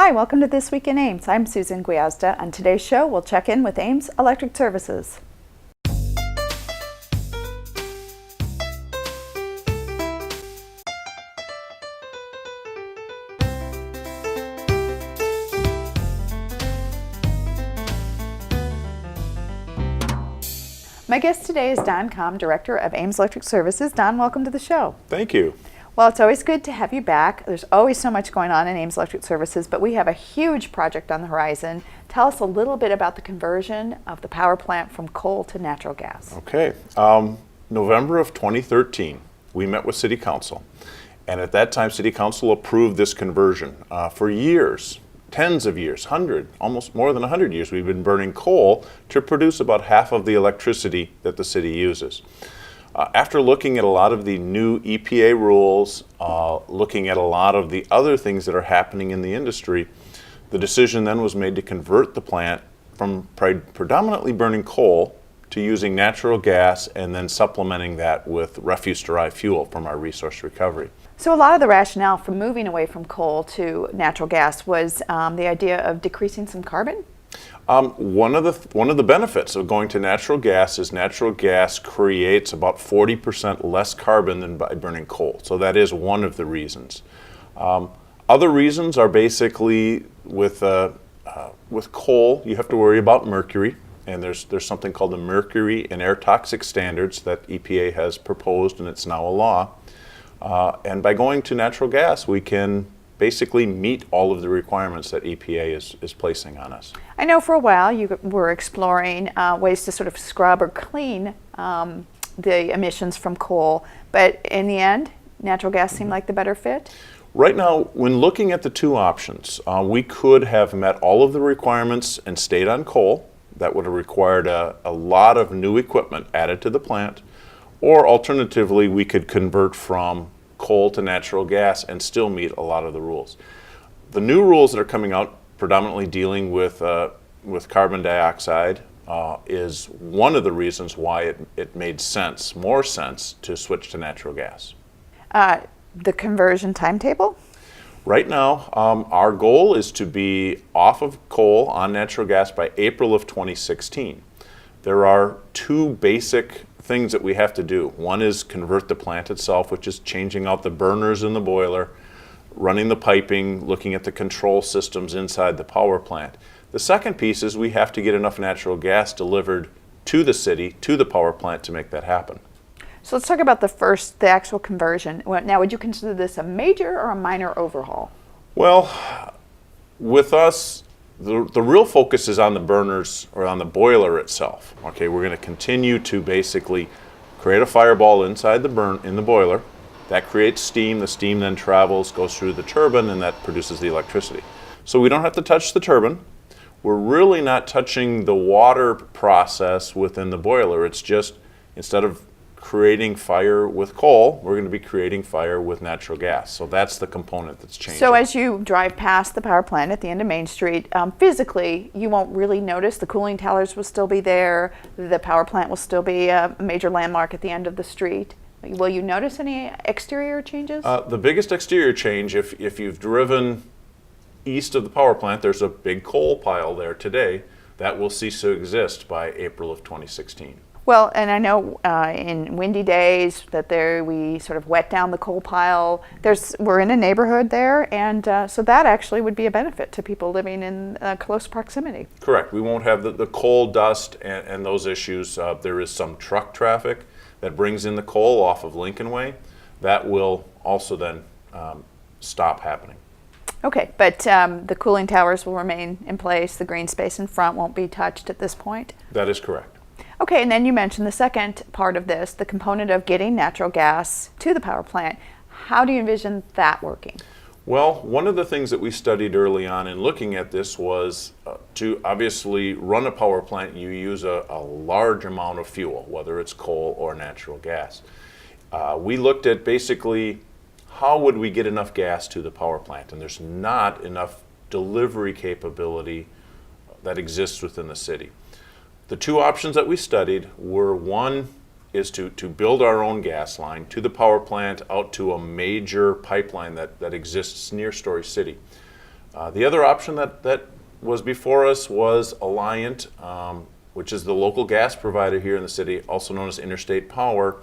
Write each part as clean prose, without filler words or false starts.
Hi, welcome to This Week in Ames. I'm Susan Guiazda. On today's show, we'll check in with Ames Electric Services. My guest today is Don Kom, Director of Ames Electric Services. Don, welcome to the show. Thank you. Well, it's always good to have you back. There's always so much going on in Ames Electric Services, but we have a huge project on the horizon. Tell us a little bit about the conversion of the power plant from coal to natural gas. Okay. November of 2013, we met with City Council. And at that time, City Council approved this conversion. For years, tens of years, almost more than 100 years, we've been burning coal to produce about half of the electricity that the city uses. After looking at a lot of the new EPA rules, looking at a lot of the other things that are happening in the industry, the decision then was made to convert the plant from predominantly burning coal to using natural gas and then supplementing that with refuse-derived fuel from our resource recovery. So a lot of the rationale for moving away from coal to natural gas was the idea of decreasing some carbon? One of the benefits of going to natural gas is natural gas creates about 40% less carbon than by burning coal. So that is one of the reasons. Other reasons are basically with coal, you have to worry about mercury, and there's something called the Mercury and Air Toxic Standards that EPA has proposed, and it's now a law. And by going to natural gas, we can basically meet all of the requirements that EPA is placing on us. I know for a while you were exploring ways to sort of scrub or clean the emissions from coal, but in the end, natural gas seemed like the better fit? Right now, when looking at the two options, we could have met all of the requirements and stayed on coal. That would have required a lot of new equipment added to the plant, or alternatively, we could convert from coal to natural gas and still meet a lot of the rules. The new rules that are coming out, predominantly dealing with carbon dioxide, is one of the reasons why it made more sense to switch to natural gas. The conversion timetable? Right now, our goal is to be off of coal on natural gas by April of 2016. There are two basic things that we have to do. One is convert the plant itself, which is changing out the burners in the boiler, running the piping, looking at the control systems inside the power plant. The second piece is we have to get enough natural gas delivered to the city, to the power plant, to make that happen. So let's talk about the actual conversion. Now, would you consider this a major or a minor overhaul? Well, with us, the real focus is on the burners or on the boiler itself. Okay, we're going to continue to basically create a fireball inside the boiler. That creates steam. The steam then travels, goes through the turbine, and that produces the electricity. So we don't have to touch the turbine. We're really not touching the water process within the boiler. It's just, instead of creating fire with coal, we're going to be creating fire with natural gas. So that's the component that's changing. So as you drive past the power plant at the end of Main Street, physically you won't really notice. The cooling towers will still be there. The power plant will still be a major landmark at the end of the street. Will you notice any exterior changes? The biggest exterior change, if you've driven east of the power plant, there's a big coal pile there today that will cease to exist by April of 2016. Well, and I know in windy days that we sort of wet down the coal pile. We're in a neighborhood there, and so that actually would be a benefit to people living in close proximity. Correct. We won't have the coal dust and those issues. There is some truck traffic that brings in the coal off of Lincoln Way. That will also then stop happening. Okay, but the cooling towers will remain in place. The green space in front won't be touched at this point? That is correct. Okay, and then you mentioned the second part of this, the component of getting natural gas to the power plant. How do you envision that working? Well, one of the things that we studied early on in looking at this was to obviously run a power plant, you use a large amount of fuel, whether it's coal or natural gas. We looked at basically how would we get enough gas to the power plant, and there's not enough delivery capability that exists within the city. The two options that we studied were, one is to build our own gas line to the power plant out to a major pipeline that exists near Story City. The other option that was before us was Alliant, which is the local gas provider here in the city, also known as Interstate Power,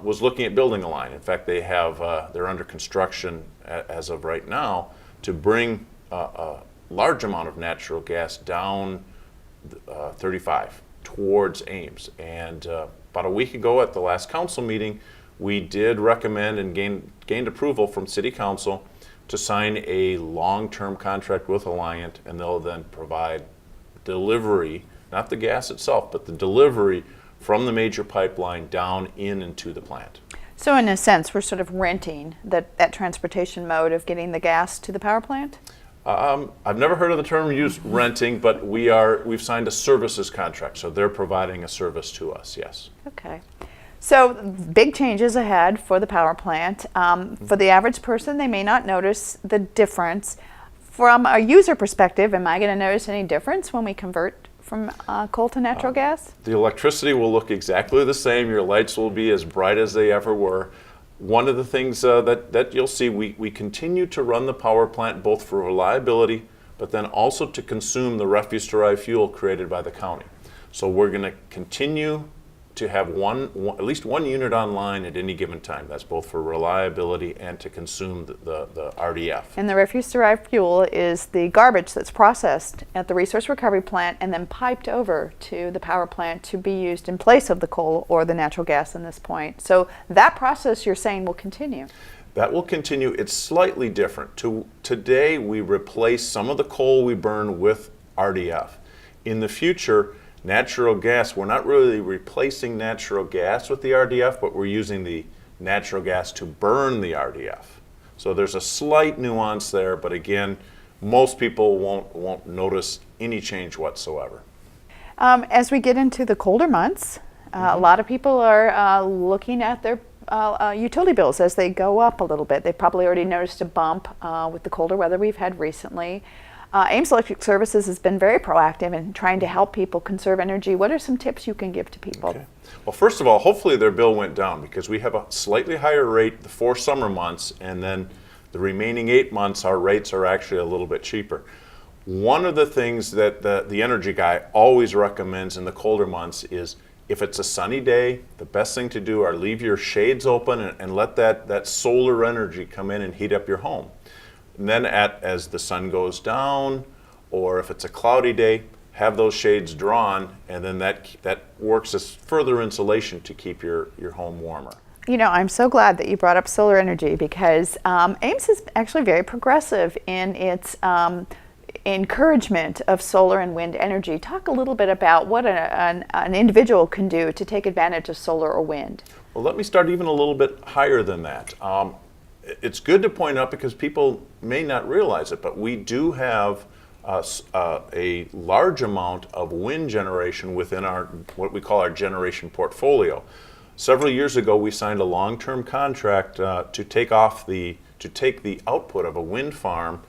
was looking at building a line. In fact, they're under construction as of right now to bring a large amount of natural gas down 35 towards Ames. And about a week ago at the last council meeting, we did recommend and gained approval from City Council to sign a long-term contract with Alliant, and they'll then provide delivery, not the gas itself, but the delivery from the major pipeline down in and to the plant. So in a sense, we're sort of renting that transportation mode of getting the gas to the power plant? I've never heard of the term used renting, but we've signed a services contract, so they're providing a service to us, yes. Okay. So big changes ahead for the power plant. For the average person, they may not notice the difference. From a user perspective, am I going to notice any difference when we convert from coal to natural gas? The electricity will look exactly the same. Your lights will be as bright as they ever were. One of the things that you'll see, we continue to run the power plant both for reliability, but then also to consume the refuse-derived fuel created by the county. So we're going to continue to have at least one unit online at any given time. That's both for reliability and to consume the RDF. And the refuse-derived fuel is the garbage that's processed at the resource recovery plant and then piped over to the power plant to be used in place of the coal or the natural gas in this point. So that process, you're saying, will continue? That will continue. It's slightly different. Today, we replace some of the coal we burn with RDF. In the future, natural gas, we're not really replacing natural gas with the RDF, but we're using the natural gas to burn the RDF. So there's a slight nuance there, but again, most people won't notice any change whatsoever. As we get into the colder months, a lot of people are looking at their utility bills as they go up a little bit. They've probably already noticed a bump with the colder weather we've had recently. Ames Electric Services has been very proactive in trying to help people conserve energy. What are some tips you can give to people? Okay. Well, first of all, hopefully their bill went down because we have a slightly higher rate the 4 summer months, and then the remaining 8 months our rates are actually a little bit cheaper. One of the things that the energy guy always recommends in the colder months is if it's a sunny day, the best thing to do are leave your shades open and let that solar energy come in and heat up your home. And then as the sun goes down, or if it's a cloudy day, have those shades drawn, and then that works as further insulation to keep your home warmer. You know, I'm so glad that you brought up solar energy because Ames is actually very progressive in its encouragement of solar and wind energy. Talk a little bit about what an individual can do to take advantage of solar or wind. Well, let me start even a little bit higher than that. It's good to point out because people may not realize it, but we do have a large amount of wind generation within what we call our generation portfolio. Several years ago, we signed a long-term contract to take the output of a wind farm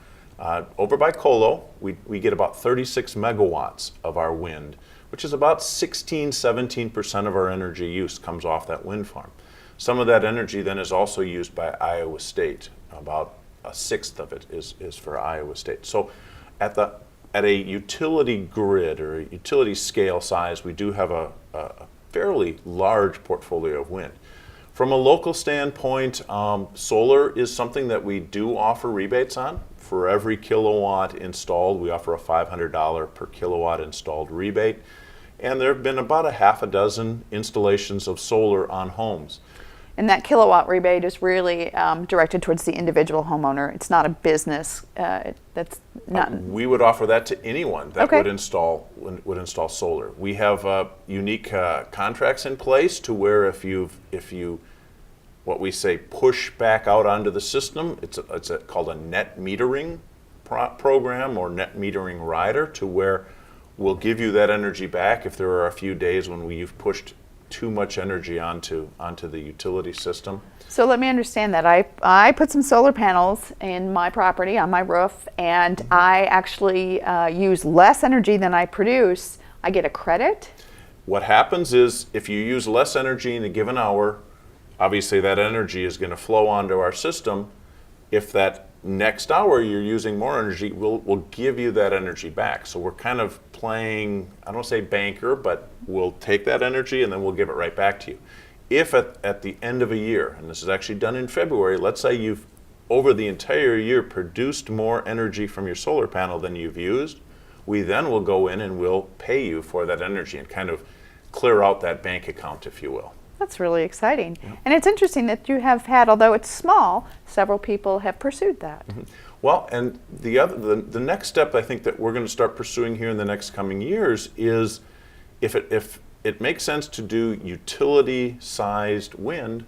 over by Colo. We get about 36 megawatts of our wind, which is about 16-17% of our energy use comes off that wind farm. Some of that energy then is also used by Iowa State. About a sixth of it is for Iowa State. So at a utility grid or a utility scale size, we do have a fairly large portfolio of wind. From a local standpoint, solar is something that we do offer rebates on. For every kilowatt installed, we offer a $500 per kilowatt installed rebate. And there have been about a half a dozen installations of solar on homes. And that kilowatt rebate is really directed towards the individual homeowner. It's not a business. That's not. We would offer that to anyone that Okay. would install solar. We have unique contracts in place to where if you what we say push back out onto the system, it's called a net metering program or net metering rider, to where we'll give you that energy back if there are a few days when you've pushed too much energy onto the utility system. So let me understand that. I put some solar panels in my property on my roof, and I actually use less energy than I produce. I get a credit. What happens is if you use less energy in a given hour, obviously that energy is going to flow onto our system. If that next hour you're using more energy, we'll give you that energy back. So we're kind of playing, I don't want to say banker, but we'll take that energy and then we'll give it right back to you. If at the end of a year, and this is actually done in February, let's say you've over the entire year produced more energy from your solar panel than you've used, we then will go in and we'll pay you for that energy and kind of clear out that bank account, if you will. That's really exciting. And it's interesting that you have had, although it's small, several people have pursued that. Well, and the next step I think that we're going to start pursuing here in the next coming years is if it makes sense to do utility-sized wind,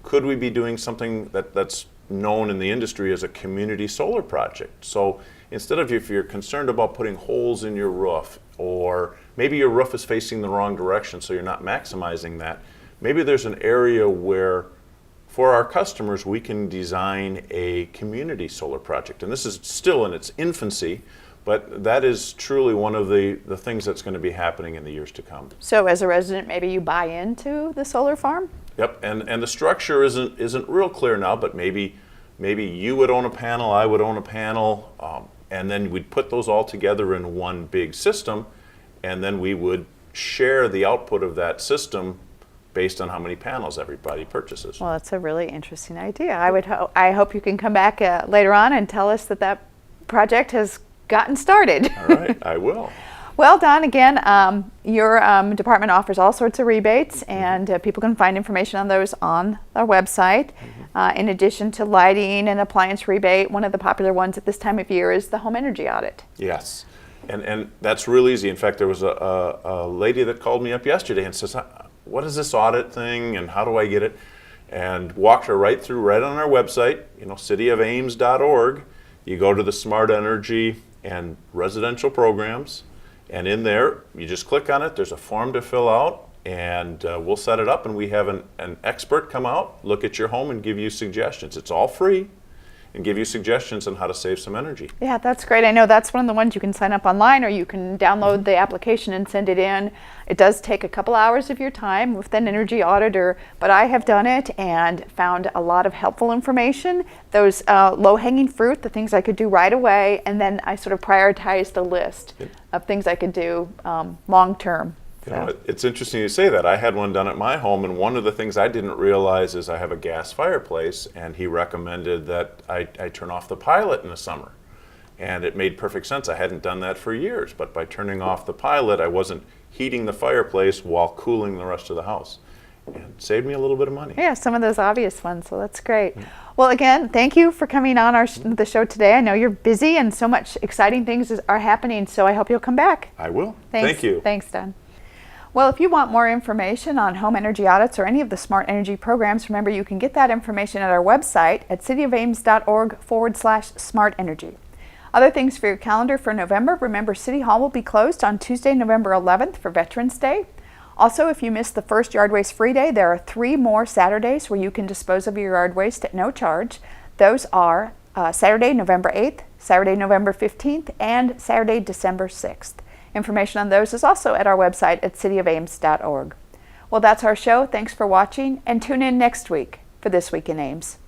could we be doing something that's known in the industry as a community solar project? So instead of, if you're concerned about putting holes in your roof, or maybe your roof is facing the wrong direction so you're not maximizing that, maybe there's an area where for our customers we can design a community solar project. And this is still in its infancy, but that is truly one of the things that's going to be happening in the years to come. So as a resident, maybe you buy into the solar farm? Yep, and the structure isn't real clear now, but maybe you would own a panel, I would own a panel, and then we'd put those all together in one big system, and then we would share the output of that system based on how many panels everybody purchases. Well, that's a really interesting idea. I hope you can come back later on and tell us that project has gotten started. All right, I will. Well, Don, again, your department offers all sorts of rebates, and people can find information on those on our website. In addition to lighting and appliance rebate, one of the popular ones at this time of year is the home energy audit. Yes, and that's real easy. In fact, there was a lady that called me up yesterday and says, what is this audit thing and how do I get it? And walked her right through, right on our website, cityofames.org. You go to the Smart Energy and Residential Programs, and in there, you just click on it. There's a form to fill out, and we'll set it up, and we have an expert come out, look at your home, and give you suggestions. It's all free, and give you suggestions on how to save some energy. Yeah, that's great. I know that's one of the ones you can sign up online, or you can download the application and send it in. It does take a couple hours of your time with an energy auditor, but I have done it and found a lot of helpful information. Those low-hanging fruit, the things I could do right away, and then I sort of prioritized a list of things I could do long-term. It's interesting you say that. I had one done at my home, and one of the things I didn't realize is I have a gas fireplace, and he recommended that I turn off the pilot in the summer. And it made perfect sense. I hadn't done that for years, but by turning off the pilot, I wasn't heating the fireplace while cooling the rest of the house. And it saved me a little bit of money. Yeah, some of those obvious ones, so that's great. Well, again, thank you for coming on the show today. I know you're busy and so much exciting things are happening, so I hope you'll come back. I will. Thanks. Thank you. Thanks, Don. Well, if you want more information on home energy audits or any of the smart energy programs, remember you can get that information at our website at cityofames.org/smart energy. Other things for your calendar for November, remember City Hall will be closed on Tuesday, November 11th for Veterans Day. Also, if you missed the first Yard Waste Free Day, there are 3 more Saturdays where you can dispose of your yard waste at no charge. Those are Saturday, November 8th, Saturday, November 15th, and Saturday, December 6th. Information on those is also at our website at cityofames.org. Well, that's our show. Thanks for watching, and tune in next week for This Week in Ames.